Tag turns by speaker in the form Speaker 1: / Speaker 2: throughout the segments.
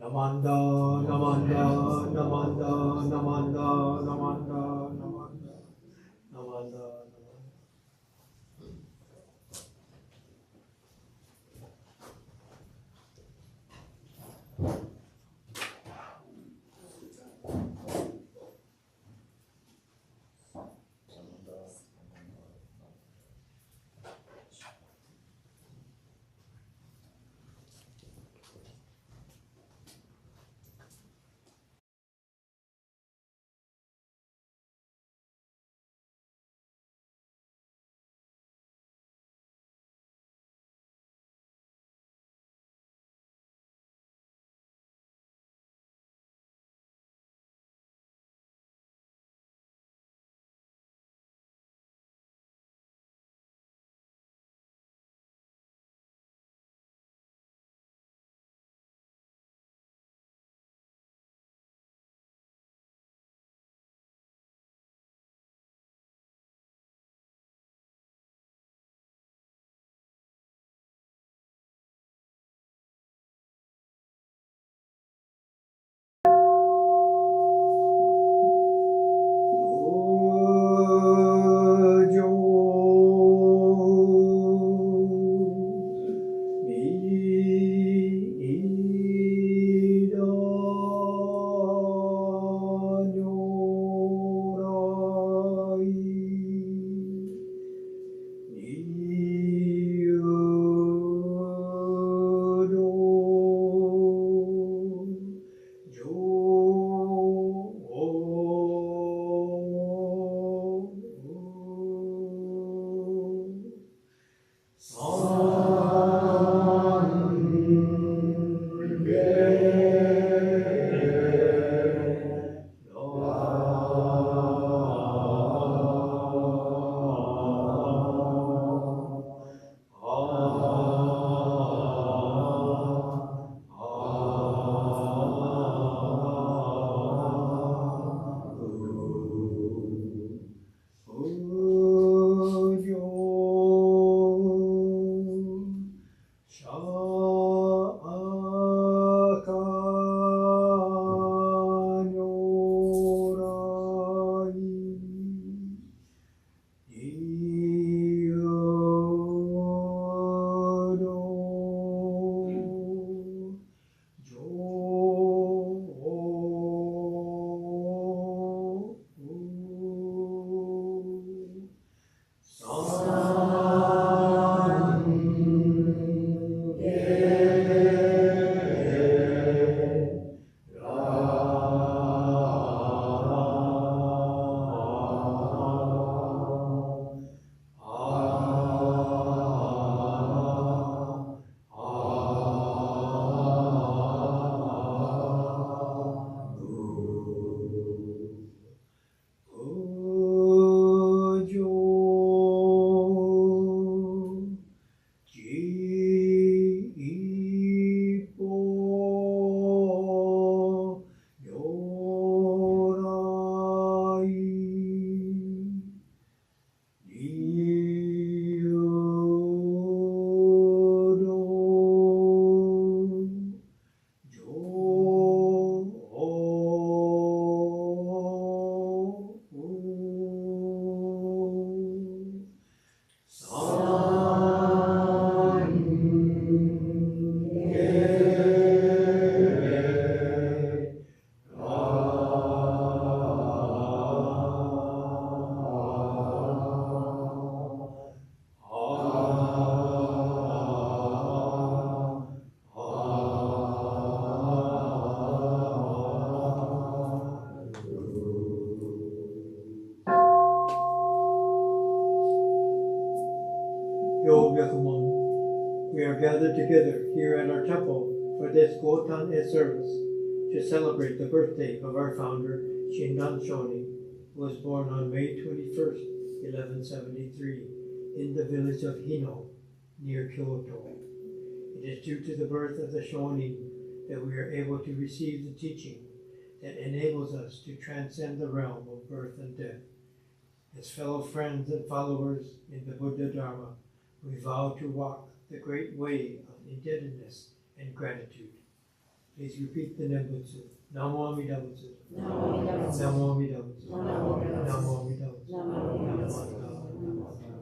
Speaker 1: Namanda, Namanda, Namanda, Namanda, Namanda, Namanda, Namanda. We are gathered together here at our temple for this Gotan-E Service to celebrate the birthday of our founder, Shinran Shonin, who was born on May 21st, 1173, in the village of Hino, near Kyoto. It is due to the birth of the Shonin that we are able to receive the teaching that enables us to transcend the realm of birth and death. As fellow friends and followers in the Buddha Dharma, we vow to walk the great way of indebtedness and gratitude. Please repeat the Nembutsu. Namo Amida Butsu.
Speaker 2: Namo Amida Butsu.
Speaker 1: Namo Amida Butsu.
Speaker 2: Namo Amida Butsu.
Speaker 1: Namo Amida Butsu.
Speaker 2: Namo Amida Butsu.
Speaker 1: Namo Amida Butsu.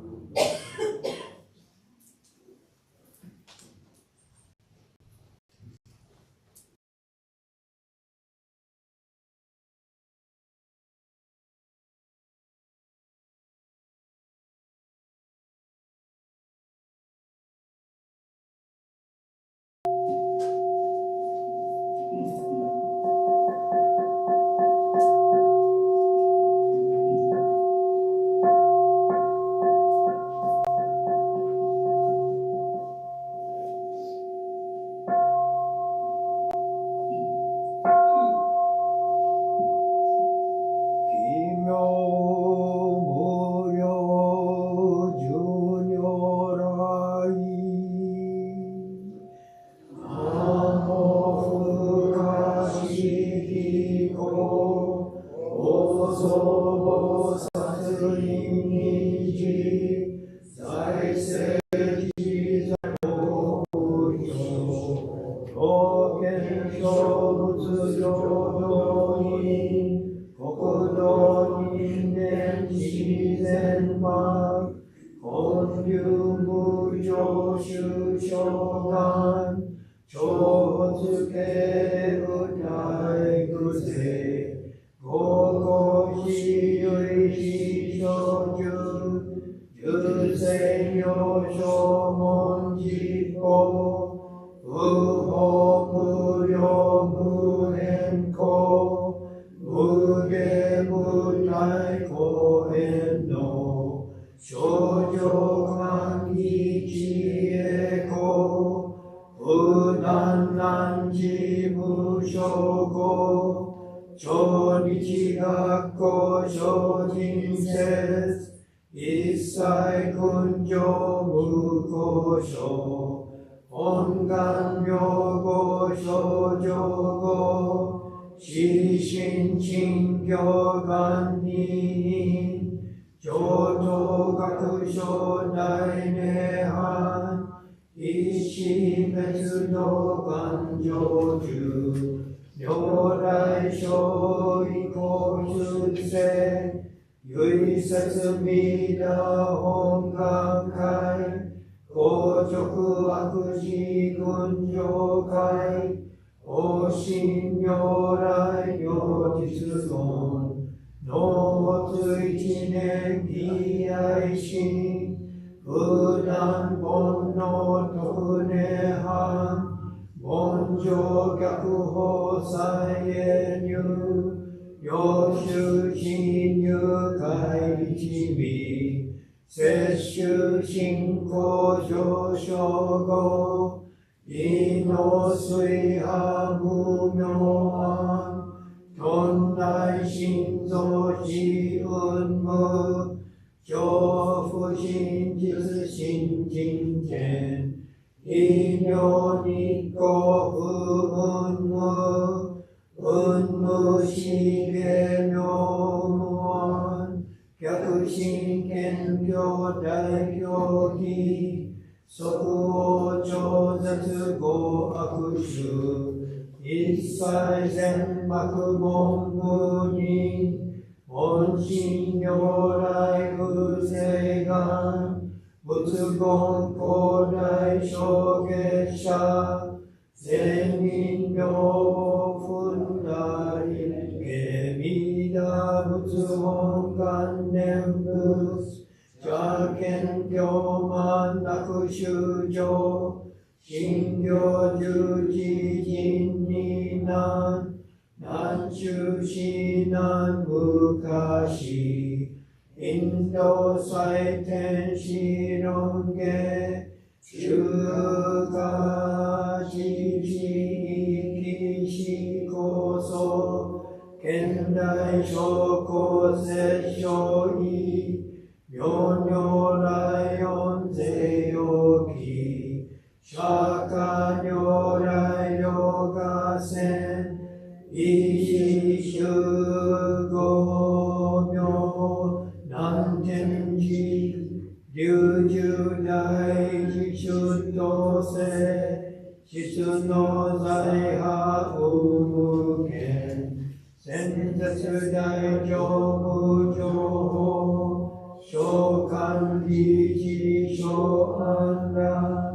Speaker 1: 実の財派無限先絶大乗無情報召喚理事召安ら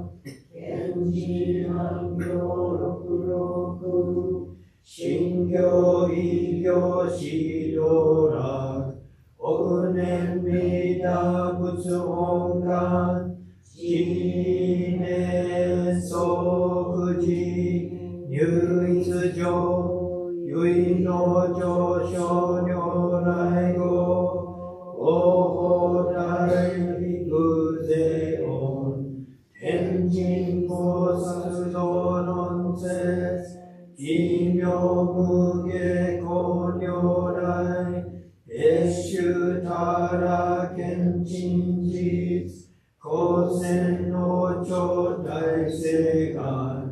Speaker 1: 賢治安行六六信行異行指導楽億年未打仏音願知念即時入一上唯の上昇如来語応報大偶税音天神菩薩道論説異名無下公如来越衆たら見真実高専の超大聖願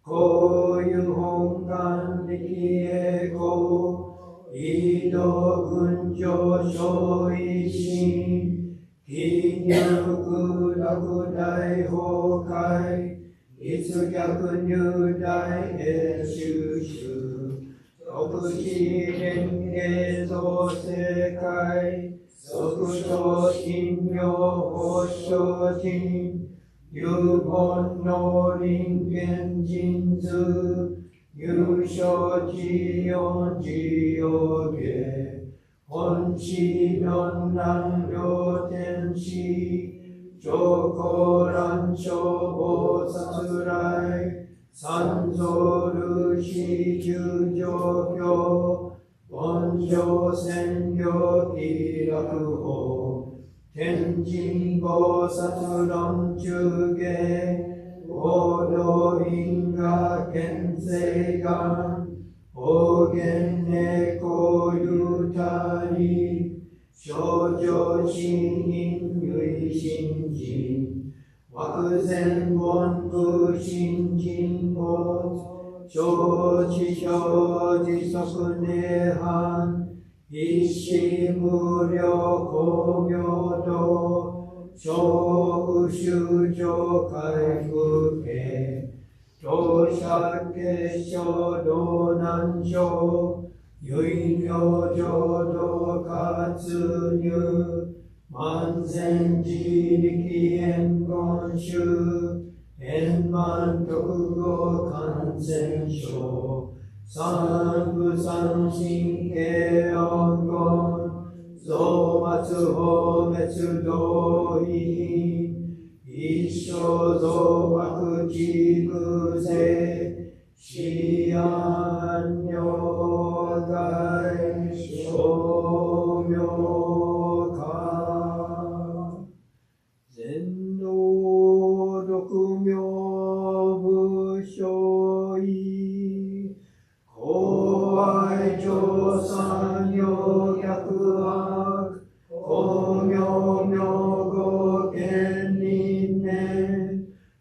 Speaker 1: こういう本願力栄光異道群上小一心金入楽大崩壊立逆入大永収集特使連芸造世界即所信用保証人有本の人間人図有所知四事要下本知論難両天使上皇乱唱菩薩来三蔵ルシ十条教本上宣教気楽法天神菩薩論中下王道因果見世願方言猫ゆたり少女心因唯心人惑前本部心人法超知小自足涅槃一心無量光明道超修上回復へ当社結晶道南上唯名浄土活入万全自力円言宗円満特語感染症三部三神経音言増末法滅道因一生増悪地空世死安如来称名化全能六名無所依公愛上三行逆悪公明明語見人年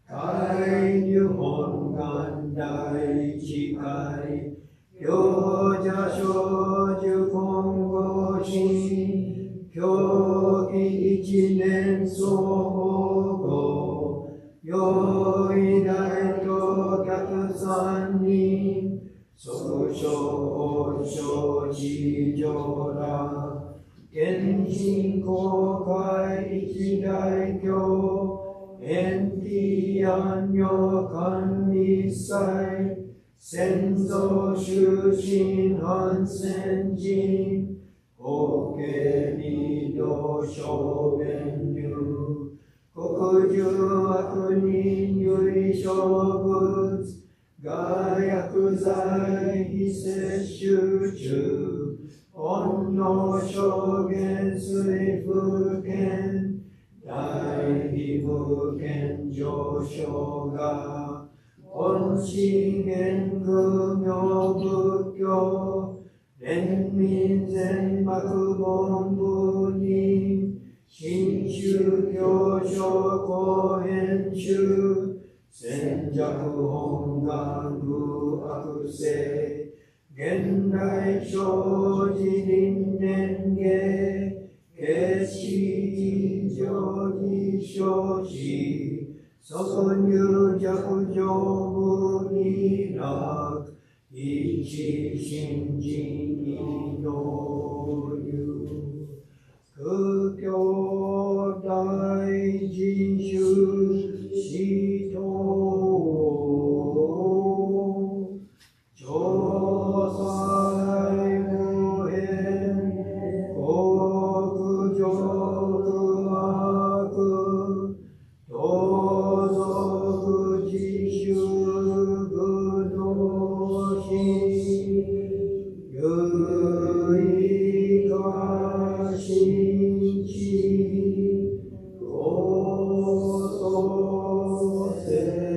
Speaker 1: 海入本願大一会行者少女今後心教義一年相互用意大と客三人即小小地上ら現人公開一大教縁起安女官一切先祖終身反戦人法華二道小弁流国中悪人唯小物我薬剤非摂取中本能証言水不見大非無見上昇が本資源空明仏教連民全幕門部人新宗教書公演中戦弱本願具悪性現代生じ輪年下決死上義生死そ入弱上無二楽一心人意の有苦境大人種死と調裁無変国上悪同族自主愚の心有意化心地高層説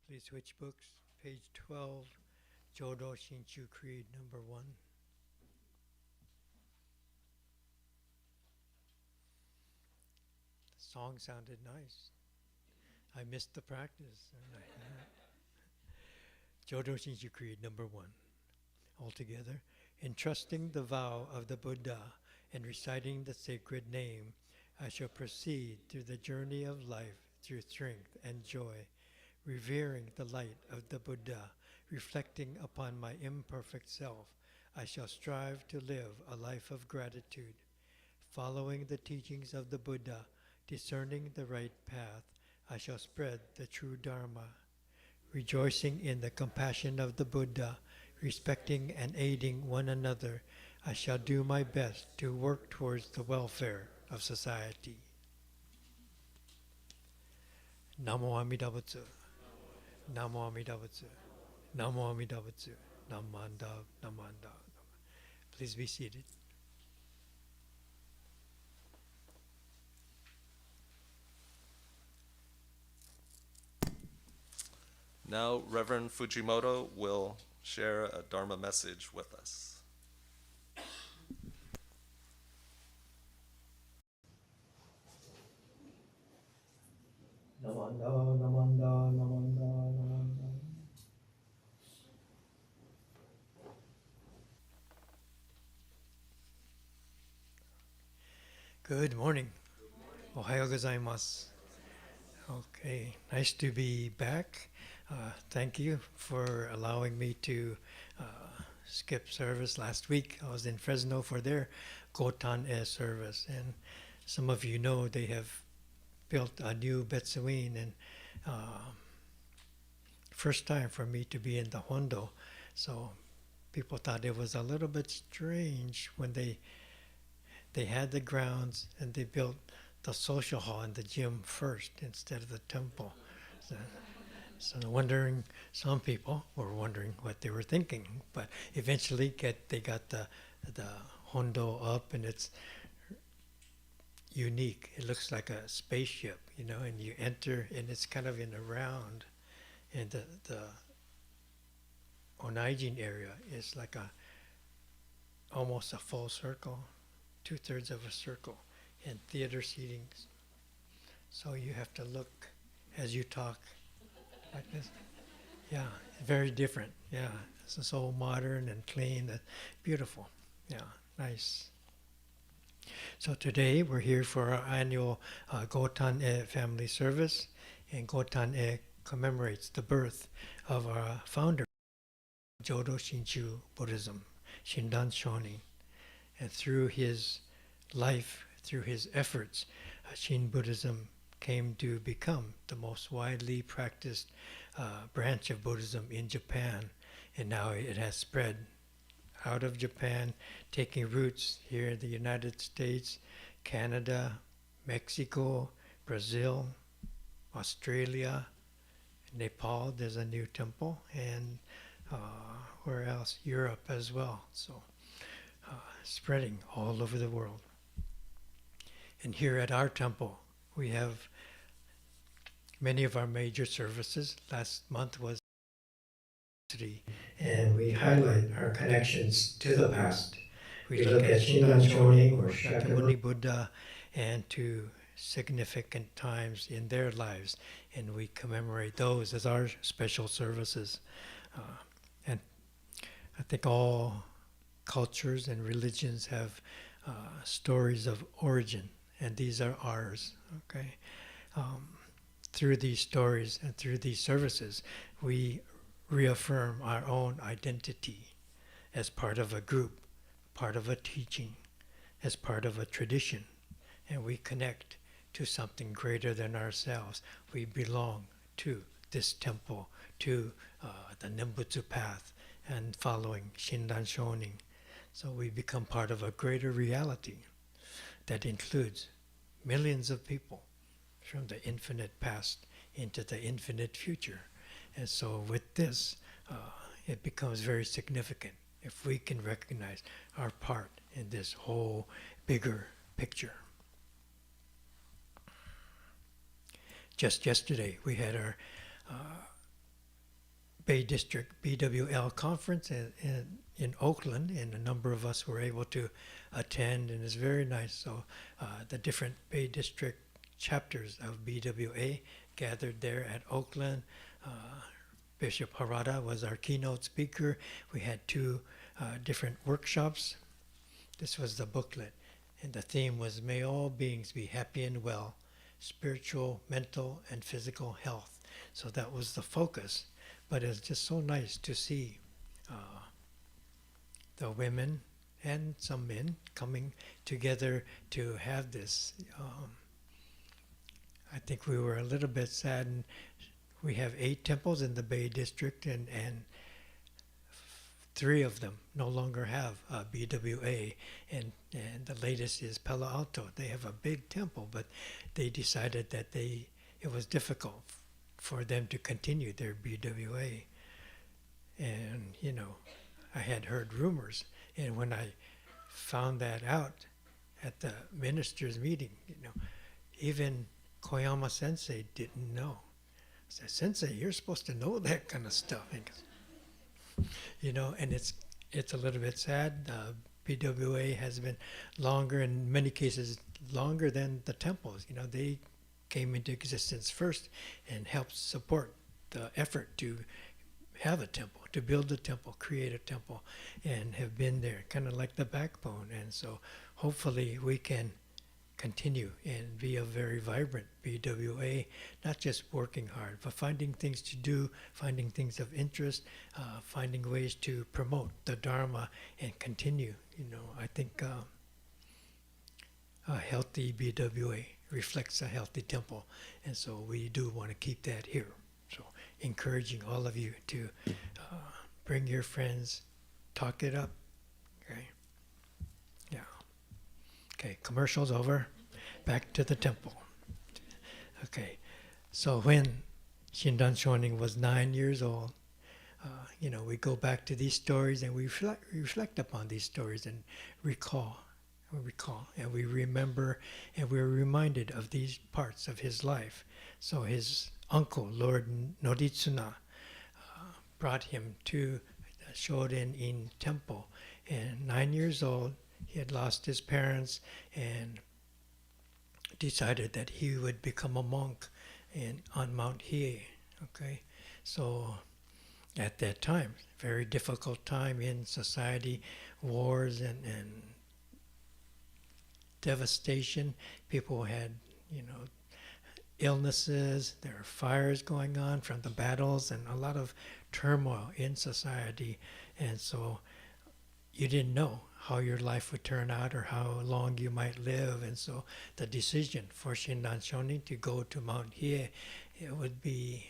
Speaker 1: Please switch books, page 12, Jodo Shinshu Creed number 1. song sounded nice. I missed the practice. Jodo Shinshu Creed number 1. Altogether, entrusting the vow of the Buddha and reciting the sacred name, I shall proceed through the journey of life through strength and joy, revering the light of the Buddha, reflecting upon my imperfect self. I shall strive to live a life of gratitude, following the teachings of the Buddha, discerning the right path. I shall spread the true Dharma, rejoicing in the compassion of the Buddha, respecting and aiding one another. I shall do my best to work towards the welfare of society. Namo Amida Butsu. Namo Amida Butsu. Namo Amida Butsu. Namanda, Namanda. Please be seated.
Speaker 3: Now, Reverend Fujimoto will share a Dharma message with us.
Speaker 1: Namanda, Namanda, Namanda, Namanda. Good morning. Ohayo gozaimasu. Okay, nice to be back. Thank you for allowing me to skip service last week. I was in Fresno for their Gotan-E service, and some of you know they have built a new Betsuin, and first time for me to be in the Hondo, so people thought it was a little bit strange when they had the grounds and they built the social hall and the gym first instead of the temple. So some people were wondering what they were thinking, but eventually they got the Hondo up, and it's unique. It looks like a spaceship, and you enter, and it's kind of in a round, and the Onaijin area is like almost a full circle, 2/3 of a circle, and theater seatings. So you have to look as you talk like this. Yeah, very different. Yeah, it's so modern and clean, beautiful. Yeah, nice. So today we're here for our annual Gotan-E family service, and Gotan-E commemorates the birth of our founder, Jodo Shinshu Buddhism, Shinran Shonin. And through his life, through his efforts, Shin Buddhism came to become the most widely practiced branch of Buddhism in Japan, and now it has spread out of Japan, taking roots here in the United States, Canada, Mexico, Brazil, Australia, Nepal. There's a new temple, and where else? Europe as well. So spreading all over the world. And here at our temple, we have many of our major services. Last month was and we highlight our connections to the past. We look at Shinran Shonin or Shakyamuni Buddha and to significant times in their lives, and we commemorate those as our special services. And I think all cultures and religions have stories of origin, and these are ours. Okay, through these stories and through these services, we reaffirm our own identity as part of a group, part of a teaching, as part of a tradition, and we connect to something greater than ourselves. We belong to this temple, to the Nembutsu path, and following Shinran Shonin. So we become part of a greater reality that includes millions of people from the infinite past into the infinite future. And so with this, it becomes very significant if we can recognize our part in this whole bigger picture. Just yesterday, we had our Bay District BWL conference in Oakland, and a number of us were able to attend, and it's very nice. So the different Bay District chapters of BWA gathered there at Oakland. Bishop Harada was our keynote speaker. We had two different workshops. This was the booklet, and the theme was May all beings be happy and well, spiritual, mental, and physical health. So that was the focus, but it's just so nice to see the women and some men coming together to have this. I think we were a little bit saddened. We have 8 temples in the Bay District, and 3 of them no longer have BWA, and the latest is Palo Alto. They have a big temple, but they decided that it was difficult for them to continue their BWA. And, you know, I had heard rumors, and when I found that out at the ministers' meeting, you know, even Koyama Sensei didn't know. I said, Sensei, you're supposed to know that kind of stuff. And, you know, and it's a little bit sad. BWA has been longer, in many cases, longer than the temples. You know, they came into existence first and helped support the effort to have a temple, to build a temple, create a temple, and have been there, kind of like the backbone. And so hopefully we can continue and be a very vibrant BWA, not just working hard, but finding things to do, finding things of interest, finding ways to promote the Dharma and continue. You know, I think a healthy BWA reflects a healthy temple, and so we do want to keep that here. So encouraging all of you to bring your friends, talk it up, okay? Yeah. Okay, commercials over. Back to the temple. Okay, so when Shinran Shonin was 9 years old, you know, we go back to these stories and we reflect upon these stories and recall, and we remember, and we're reminded of these parts of his life. So his uncle, Lord Noritsuna, brought him to the Shoden-in temple, and 9 years old, he had lost his parents and decided that he would become a monk on Mount Hiei. Okay, so at that time, very difficult time in society, wars and devastation. People had, you know, illnesses. There were fires going on from the battles, and a lot of turmoil in society. And so you didn't know how your life would turn out or how long you might live. And so the decision for Shinran Shonin to go to Mount Hiei, it would be,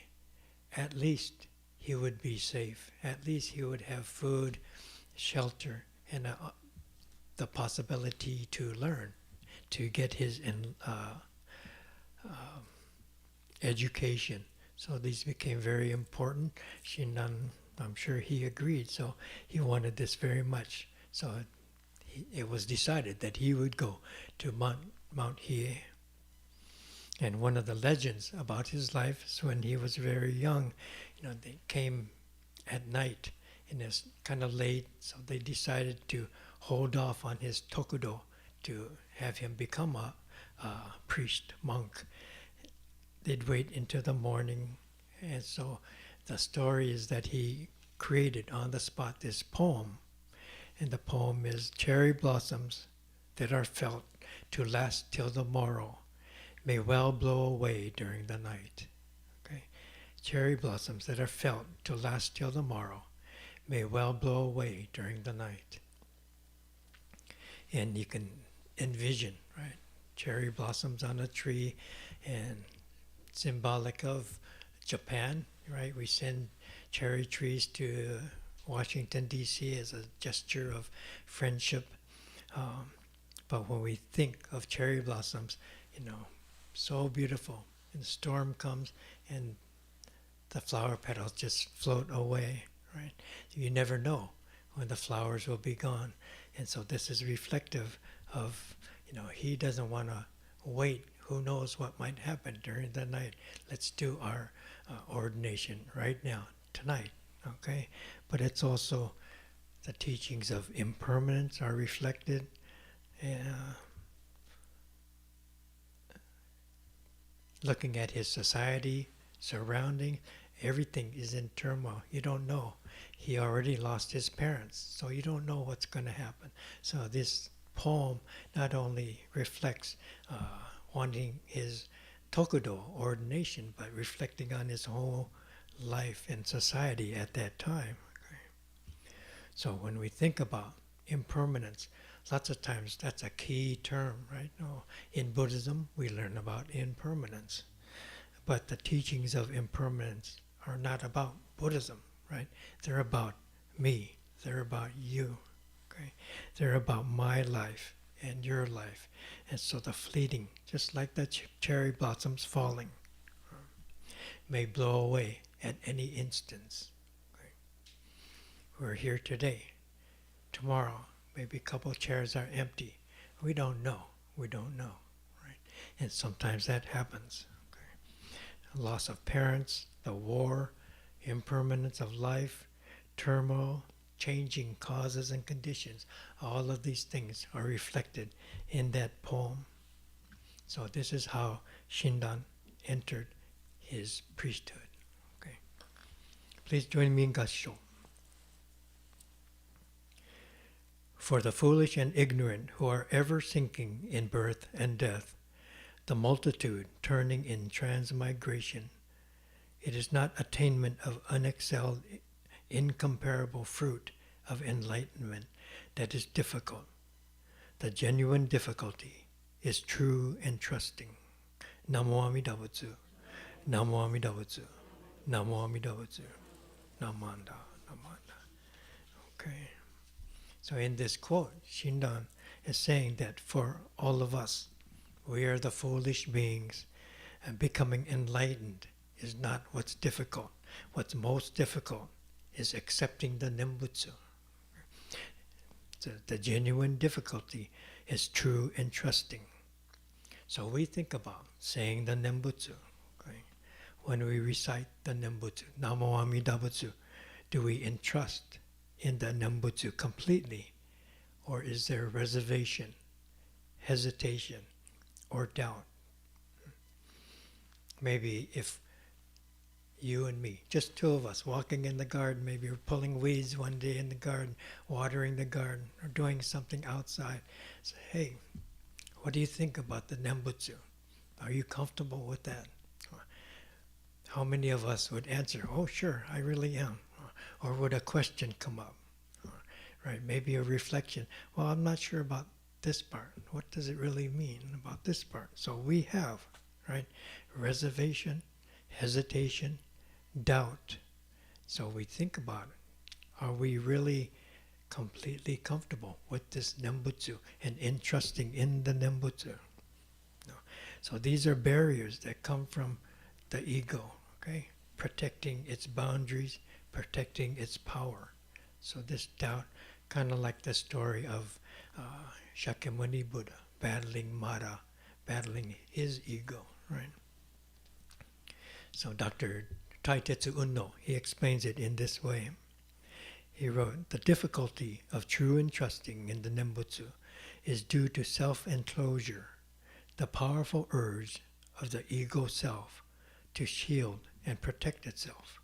Speaker 1: at least he would be safe. At least he would have food, shelter, and the possibility to learn, to get his education. So these became very important. Shinran, I'm sure he agreed, so he wanted this very much. So it was decided that he would go to Mount Hiei. And one of the legends about his life is when he was very young, you know, they came at night and it's kind of late, so they decided to hold off on his tokudo to have him become a priest, monk. They'd wait until the morning, and so the story is that he created on the spot this poem, and the poem is cherry blossoms that are felt to last till the morrow may well blow away during the night. Okay, cherry blossoms that are felt to last till the morrow may well blow away during the night. And you can envision, right, cherry blossoms on a tree, and symbolic of Japan, right? We send cherry trees to Washington, D.C. as a gesture of friendship. But when we think of cherry blossoms, you know, so beautiful, and the storm comes and the flower petals just float away, right? You never know when the flowers will be gone. And so this is reflective of, you know, he doesn't want to wait. Who knows what might happen during the night? Let's do our ordination right now, tonight, okay? But it's also the teachings of impermanence are reflected. looking at his society, surrounding, everything is in turmoil. You don't know. He already lost his parents, so you don't know what's going to happen. So this poem not only reflects wanting his Tokudo ordination, but reflecting on his whole life and society at that time. Okay? So when we think about impermanence, lots of times that's a key term, right? No, in Buddhism, we learn about impermanence. But the teachings of impermanence are not about Buddhism, right? They're about me. They're about you. Okay? They're about my life and your life. And so the fleeting, just like the cherry blossoms falling, may blow away at any instance. Okay? We're here today. Tomorrow, maybe a couple of chairs are empty. We don't know. We don't know. Right? And sometimes that happens. Okay? Loss of parents, the war, impermanence of life, turmoil, changing causes and conditions. All of these things are reflected in that poem. So this is how Shinran entered his priesthood. Okay. Please join me in Gassho. For the foolish and ignorant who are ever sinking in birth and death, the multitude turning in transmigration, it is not attainment of unexcelled, incomparable fruit of enlightenment that is difficult. The genuine difficulty is true and trusting. Namo Amida Butsu, Namo Amida Butsu, Namo Amida Butsu, Namanda, Namanda. Okay. So in this quote, Shinran is saying that for all of us, we are the foolish beings, and becoming enlightened is not what's difficult. What's most difficult is accepting the Nembutsu. The genuine difficulty is true and trusting. So we think about saying the Nembutsu. Okay? When we recite the Nembutsu, Namo Amida Butsu, do we entrust in the Nembutsu completely? Or is there reservation, hesitation, or doubt? Maybe if you and me, just two of us, walking in the garden, maybe we're pulling weeds one day in the garden, watering the garden, or doing something outside. Say, hey, what do you think about the Nembutsu? Are you comfortable with that? How many of us would answer, oh sure, I really am? Or would a question come up? Right, maybe a reflection. Well, I'm not sure about this part. What does it really mean about this part? So we have, right, reservation, hesitation, doubt. So we think about it. Are we really completely comfortable with this Nembutsu and entrusting in the Nembutsu? No. So these are barriers that come from the ego, okay? Protecting its boundaries, protecting its power. So this doubt, kind of like the story of Shakyamuni Buddha battling Mara, battling his ego, right? So Dr. Taitetsu Unno, he explains it in this way. He wrote, the difficulty of true entrusting in the Nembutsu is due to self-enclosure, the powerful urge of the ego self to shield and protect itself.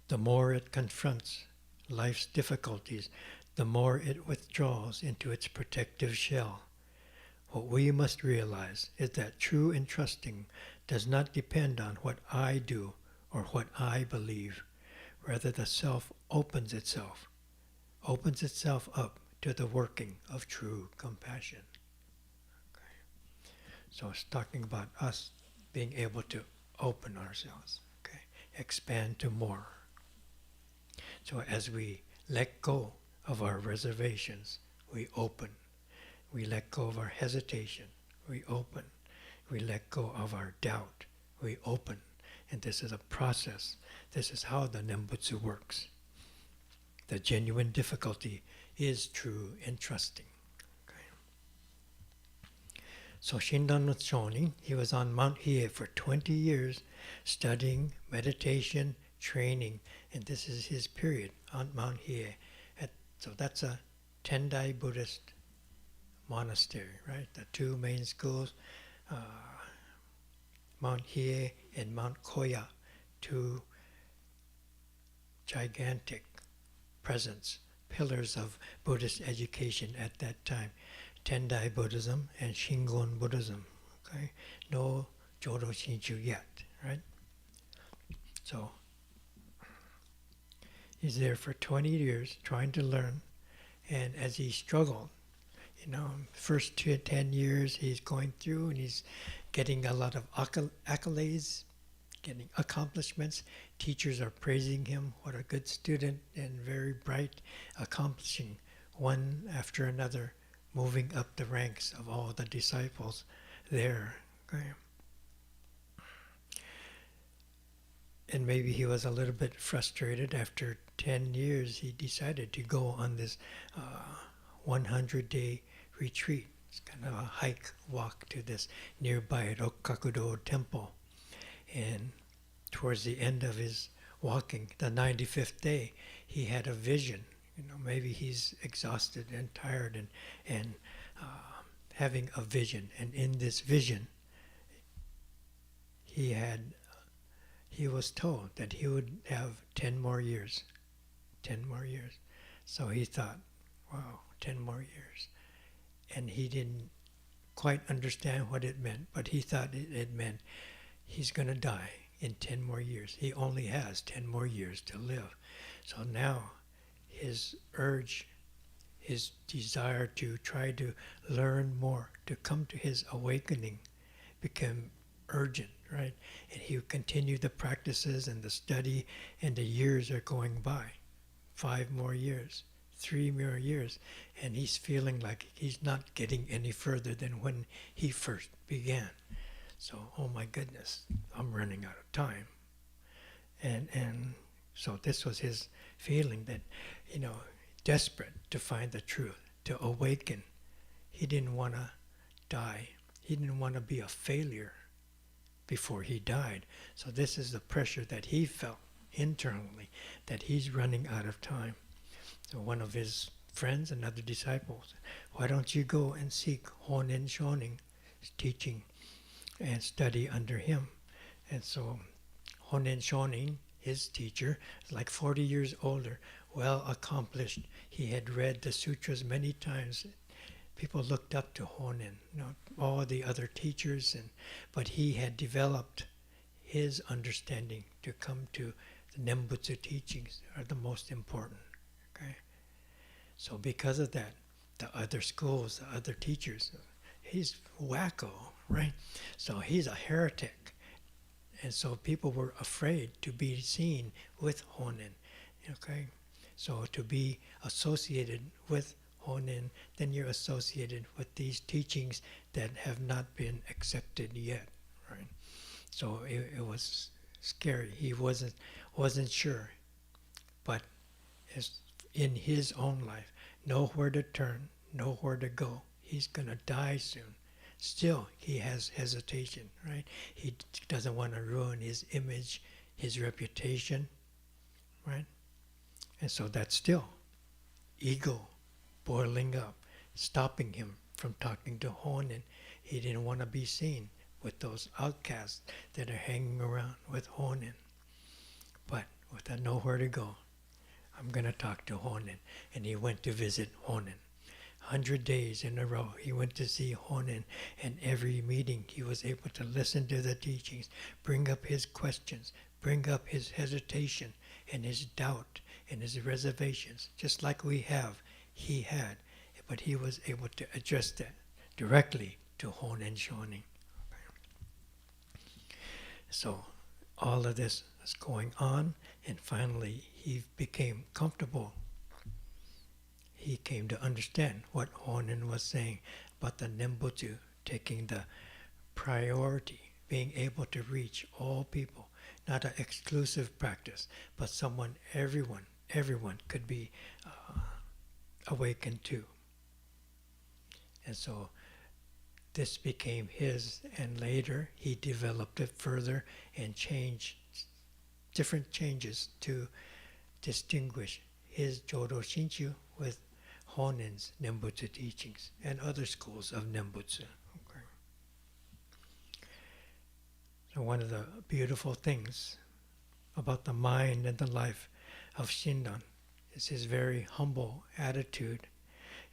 Speaker 1: The more it confronts life's difficulties, the more it withdraws into its protective shell. What we must realize is that true entrusting does not depend on what I do or what I believe. Rather, the self opens itself up to the working of true compassion. Okay. So it's talking about us being able to open ourselves, okay, expand to more. So as we let go of our reservations, we open. We let go of our hesitation, we open. We let go of our doubt, we open. And this is a process. This is how the Nembutsu works. The genuine difficulty is true entrusting. Okay. So Shinran Shonin, he was on Mount Hiei for 20 years, studying, meditation, training, and this is his period on Mount Hiei. So that's a Tendai Buddhist monastery, right? The two main schools,
Speaker 4: Mount Hiei and Mount Koya, two gigantic presence, pillars of Buddhist education at that time. Tendai Buddhism and Shingon Buddhism. Okay, no Jodo Shinshu yet, right? So he's there for 20 years trying to learn, and as he struggled, first 10 years he's going through and he's getting a lot of accolades, getting accomplishments. Teachers are praising him, what a good student and very bright, accomplishing one after another, moving up the ranks of all the disciples there. Okay. And maybe he was a little bit frustrated. After 10 years, he decided to go on this 100-day retreat. It's kind of a hike, walk to this nearby Rokkakudo temple. And towards the end of his walking, the 95th day, he had a vision. Maybe he's exhausted and tired and having a vision. And in this vision, he was told that he would have 10 more years. 10 more years. So he thought, wow, 10 more years. And he didn't quite understand what it meant, but he thought it meant he's going to die in 10 more years. He only has 10 more years to live. So now his urge, his desire to try to learn more, to come to his awakening, became urgent, right? And he continued the practices and the study, and the years are going by. 5 more years, 3 more years, and he's feeling like he's not getting any further than when he first began. So, oh my goodness, I'm running out of time. And so this was his feeling that, desperate to find the truth, to awaken. He didn't want to die. He didn't want to be a failure before he died. So this is the pressure that he felt internally, that he's running out of time. So one of his friends, another disciple, said, why don't you go and seek Honen Shonin, teaching and study under him? And so Honen Shonin, his teacher, is like 40 years older, well accomplished. He had read the sutras many times. People looked up to Honen, all the other teachers, but he had developed his understanding to come to the Nembutsu teachings are the most important. Okay, so because of that, the other schools, the other teachers, he's wacko, right? So he's a heretic, and so people were afraid to be seen with Honen. Okay, so to be associated with Honen, then you're associated with these teachings that have not been accepted yet, right? So it was scary. He wasn't sure, but in his own life, nowhere to turn, nowhere to go. He's gonna die soon. Still, he has hesitation, right? He doesn't want to ruin his image, his reputation, right? And so that's still ego boiling up, stopping him from talking to Honen. He didn't want to be seen with those outcasts that are hanging around with Honen. But with nowhere to go, I'm going to talk to Honen. And he went to visit Honen. 100 days in a row, he went to see Honen, and every meeting he was able to listen to the teachings, bring up his questions, bring up his hesitation and his doubt and his reservations, just like he had, but he was able to address that directly to Honen Shonin. So all of this is going on, and finally he became comfortable. He came to understand what Honen was saying about the Nembutsu, taking the priority, being able to reach all people, not an exclusive practice, but everyone could be awakened to. And so this became his, and later he developed it further and changed different changes to distinguish his Jodo Shinshu with Honen's Nembutsu teachings and other schools of Nembutsu. Okay. And one of the beautiful things about the mind and the life of Shinran is his very humble attitude.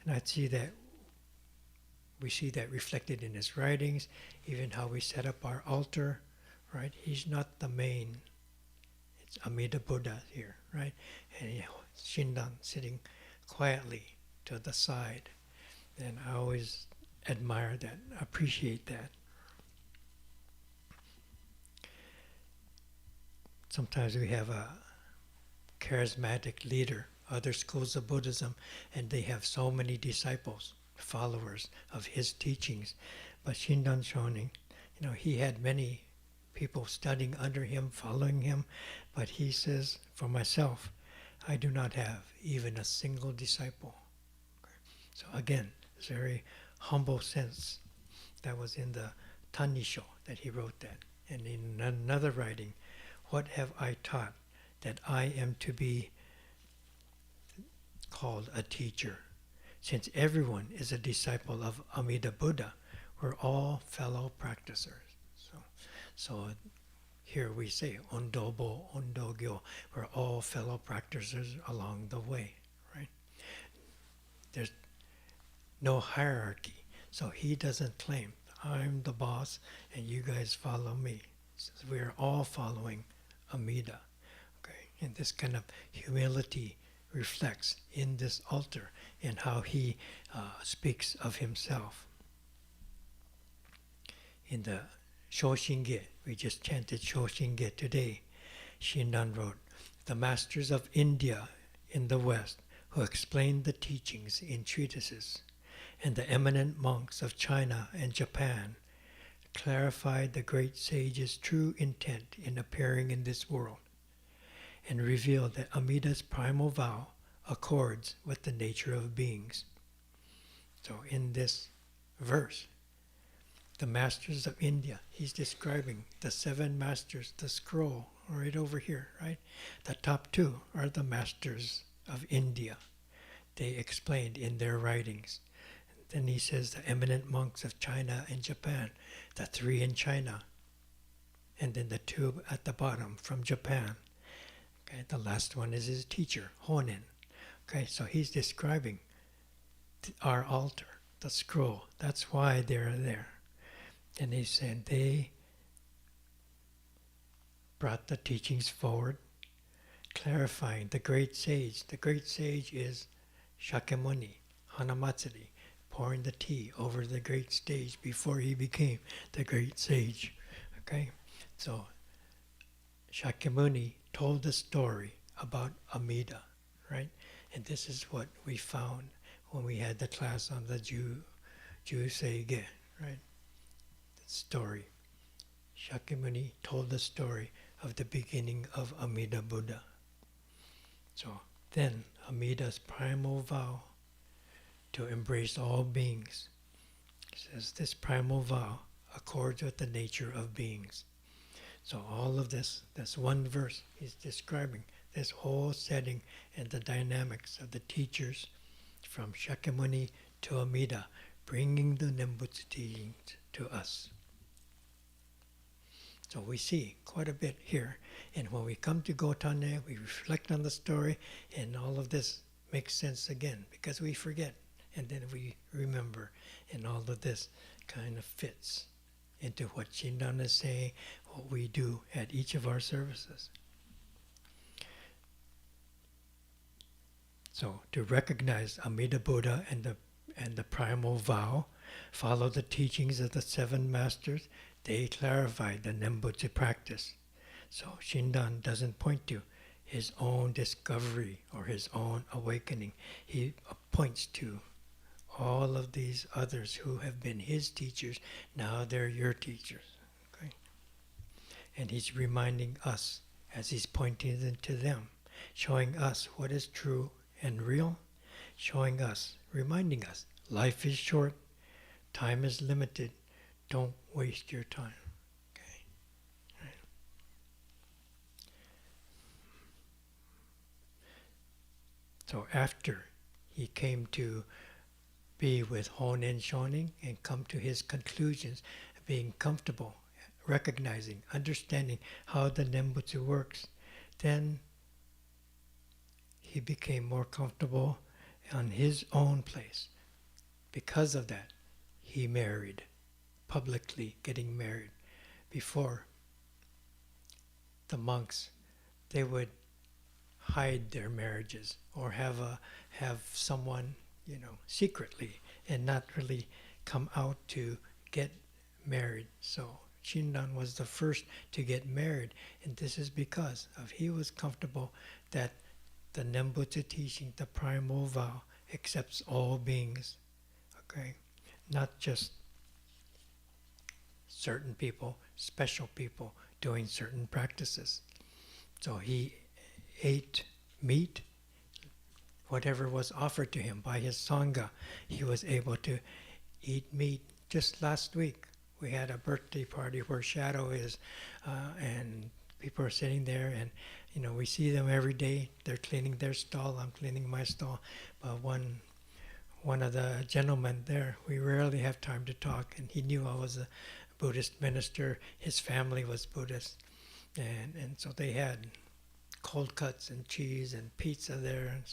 Speaker 4: And we see that reflected in his writings, even how we set up our altar, right? He's not the main. It's Amida Buddha here, right? And Shinran sitting quietly to the side. And I always admire that, appreciate that. Sometimes we have a charismatic leader, other schools of Buddhism, and they have so many disciples, followers of his teachings. But Shinran Shonin, he had many people studying under him, following him, but he says, for myself, I do not have even a single disciple. Okay. So again, it's a very humble sense. That was in the Tanisho that he wrote that. And in another writing, what have I taught that I am to be called a teacher? Since everyone is a disciple of Amida Buddha, we're all fellow practitioners. So here we say, Ondobo, Ondogyo, we're all fellow practitioners along the way, right? There's no hierarchy. So he doesn't claim, I'm the boss and you guys follow me. He says, we're all following Amida. Okay? And this kind of humility reflects in this altar and how he speaks of himself. In the Shoshinge, we just chanted Shoshinge today, Shinran wrote, the masters of India in the West who explained the teachings in treatises, and the eminent monks of China and Japan clarified the great sage's true intent in appearing in this world, and revealed that Amida's primal vow accords with the nature of beings. So in this verse, the masters of India, he's describing the 7 masters, the scroll right over here, right? The top 2 are the masters of India. They explained in their writings. Then he says the eminent monks of China and Japan, the 3 in China, and then the 2 at the bottom from Japan. Okay, the last one is his teacher, Honen. Okay, so he's describing our altar, the scroll. That's why they're there. And he said they brought the teachings forward, clarifying the great sage. The great sage is Shakyamuni, Hanamatsuri, pouring the tea over the great stage before he became the great sage. Okay? So Shakyamuni told the story about Amida, right? And this is what we found when we had the class on the Jusei-ge, right? Story. Shakyamuni told the story of the beginning of Amida Buddha. So then Amida's primal vow to embrace all beings, says this primal vow accords with the nature of beings. So all of this one verse is describing this whole setting and the dynamics of the teachers from Shakyamuni to Amida, bringing the Nembutsu teachings to us. So we see quite a bit here. And when we come to Gotan-E, we reflect on the story, and all of this makes sense again, because we forget, and then we remember, and all of this kind of fits into what Shinran is saying, what we do at each of our services. So to recognize Amida Buddha and the primal vow, follow the teachings of the 7 masters. They clarified the Nembutsu practice. So Shinran doesn't point to his own discovery or his own awakening. He points to all of these others who have been his teachers. Now they're your teachers. Okay? And he's reminding us as he's pointing to them, showing us what is true and real, showing us, reminding us, life is short, time is limited. Don't waste your time. Okay? Right. So after he came to be with Honen Shonin and come to his conclusions, being comfortable, recognizing, understanding how the Nembutsu works, then he became more comfortable on his own place. Because of that, he married, publicly getting married. Before, the monks, they would hide their marriages or have someone, secretly and not really come out to get married. So Shinran was the first to get married, and this is because of he was comfortable that the Nembutsu teaching, the primal vow, accepts all beings, okay? Not just certain people, special people doing certain practices. So he ate meat, whatever was offered to him by his Sangha, he was able to eat meat. Just last week, we had a birthday party where Shadow is, and people are sitting there, and we see them every day. They're cleaning their stall. I'm cleaning my stall. But one of the gentlemen there, we rarely have time to talk, and he knew I was a Buddhist minister. His family was Buddhist, and so they had cold cuts and cheese and pizza there, and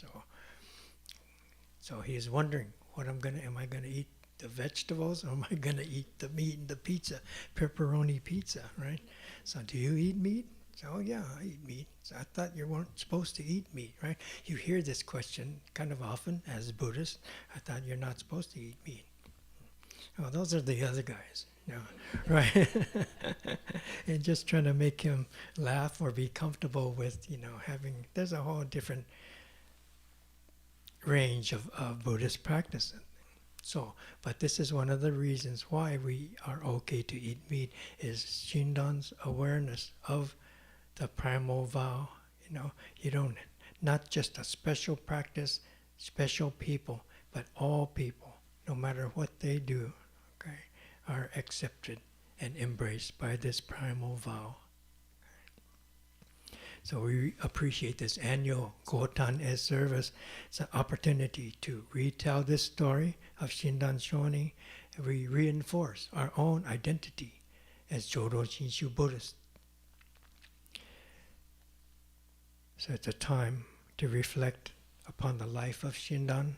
Speaker 4: so he's wondering am I gonna eat the vegetables, or am I gonna eat the meat and the pizza, pepperoni pizza, right? So, do you eat meat? So, oh yeah, I eat meat. So I thought you weren't supposed to eat meat, right? You hear this question kind of often as Buddhist. I thought you're not supposed to eat meat. Oh, those are the other guys, right? And just trying to make him laugh or be comfortable with, having, there's a whole different range of Buddhist practice. So, but this is one of the reasons why we are okay to eat meat, is Shinran's awareness of the primal vow. You don't, not just a special practice, special people, but all people, no matter what they do, okay, are accepted and embraced by this primal vow. So we appreciate this annual Gotan-E Service. It's an opportunity to retell this story of Shinran Shonin, and we reinforce our own identity as Jodo Shinshu Buddhists. So it's a time to reflect upon the life of Shinran,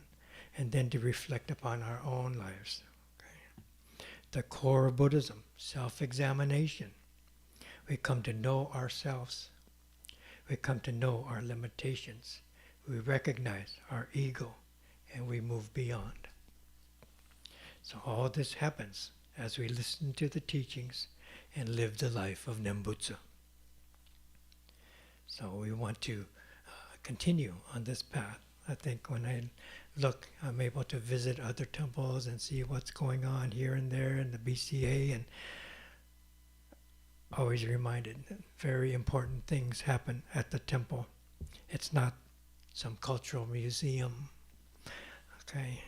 Speaker 4: and then to reflect upon our own lives. Okay. The core of Buddhism, self-examination. We come to know ourselves. We come to know our limitations. We recognize our ego, and we move beyond. So all this happens as we listen to the teachings and live the life of Nembutsu. So we want to continue on this path. I think when I look, I'm able to visit other temples and see what's going on here and there in the BCA, and always reminded that very important things happen at the temple. It's not some cultural museum, okay?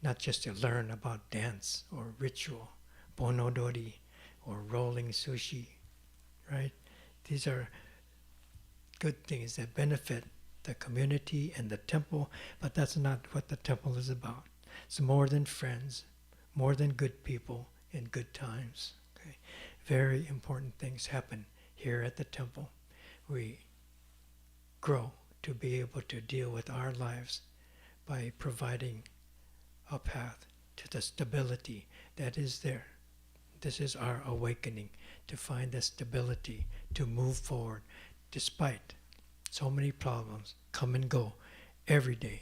Speaker 4: Not just to learn about dance or ritual, bonodori, or rolling sushi, right? These are good things that benefit the community and the temple, but that's not what the temple is about. It's more than friends, more than good people in good times. Okay? Very important things happen here at the temple. We grow to be able to deal with our lives by providing a path to the stability that is there. This is our awakening, to find the stability, to move forward, despite so many problems come and go every day,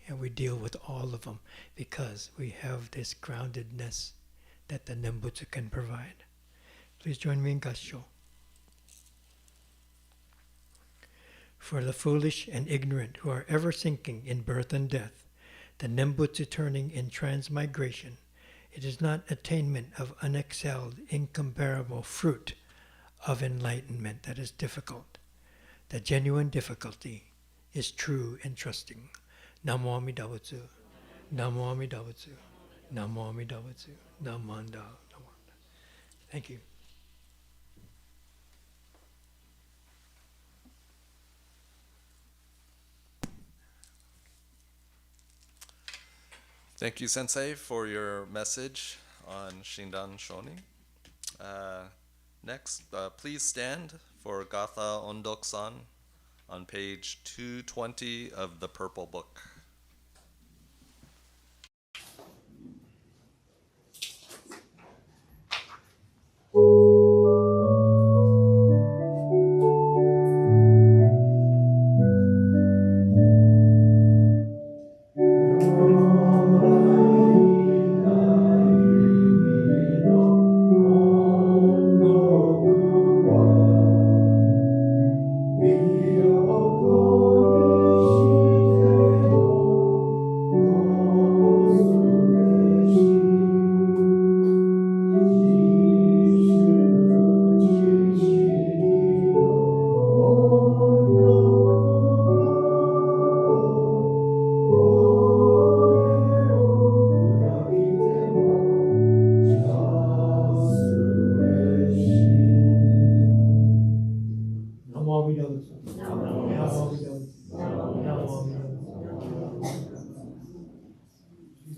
Speaker 4: and we deal with all of them because we have this groundedness that the Nembutsu can provide. Please join me in Gassho. For the foolish and ignorant who are ever sinking in birth and death, the Nembutsu turning in transmigration, it is not attainment of unexcelled, incomparable fruit of enlightenment that is difficult. The genuine difficulty is true and trusting. Namo Amida Butsu, Namo Amida Butsu, Namo Amida Butsu, Namanda. Thank you.
Speaker 3: Thank you, Sensei, for your message on Shinran Shonin. Next, please stand for Gatha Ondoksan on page 220 of the Purple Book.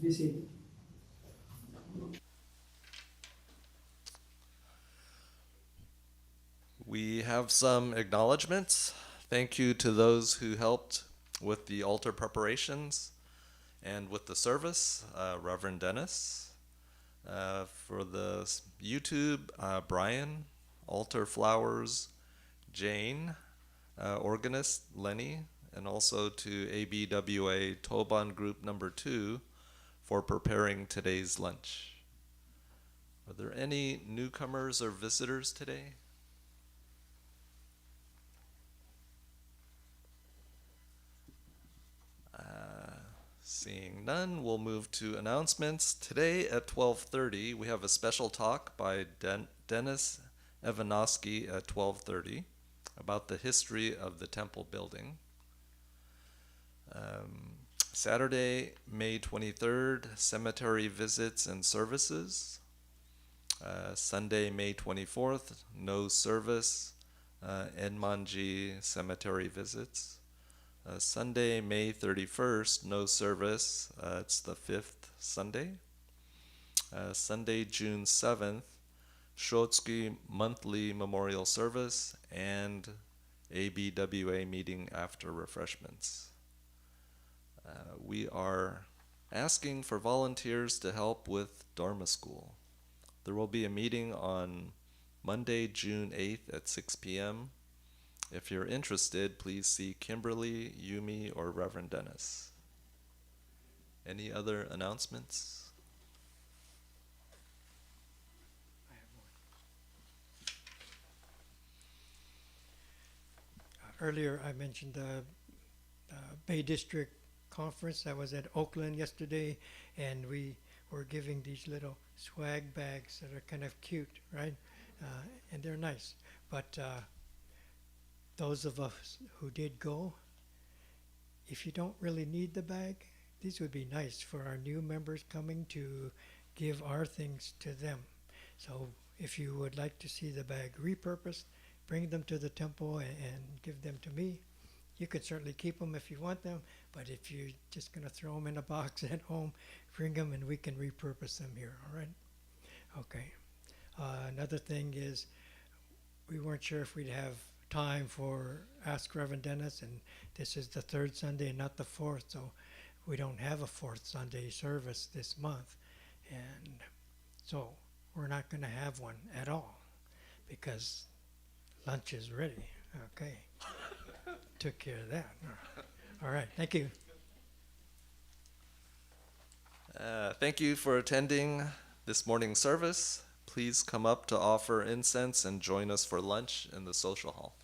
Speaker 1: Be seated.
Speaker 3: We have some acknowledgments. Thank you to those who helped with the altar preparations and with the service, Reverend Dennis. For the YouTube, Brian, altar flowers, Jane, organist Lenny, and also to ABWA Toban Group number 2 for preparing today's lunch. Are there any newcomers or visitors today? Seeing none, we'll move to announcements. Today at 12:30, we have a special talk by Dennis Evanovsky at 12:30 about the history of the temple building. Saturday, May 23rd, cemetery visits and services. Sunday, May 24th, no service, Enmanji cemetery visits. Sunday, May 31st, no service. It's the 5th Sunday. Sunday, June 7th, Shotsuki monthly memorial service and ABWA meeting after refreshments. We are asking for volunteers to help with Dharma School. There will be a meeting on Monday, June 8th at 6 p.m. If you're interested, please see Kimberly, Yumi, or Reverend Dennis. Any other announcements?
Speaker 4: I have one. Earlier, I mentioned the Bay District Conference that was at Oakland yesterday, and we were giving these little swag bags that are kind of cute, right? And they're nice. But those of us who did go, if you don't really need the bag, these would be nice for our new members coming to give our things to them. So if you would like to see the bag repurposed, bring them to the temple and give them to me. You could certainly keep them if you want them, but if you're just going to throw them in a box at home, bring them and we can repurpose them here, all right? Okay. Another thing is we weren't sure if we'd have time for Ask Reverend Dennis, and this is the 3rd Sunday and not the 4th, so we don't have a 4th Sunday service this month, and so we're not going to have one at all because lunch is ready. Okay. Took care of that. All right. Thank you.
Speaker 3: Thank you for attending this morning's service. Please come up to offer incense and join us for lunch in the social hall.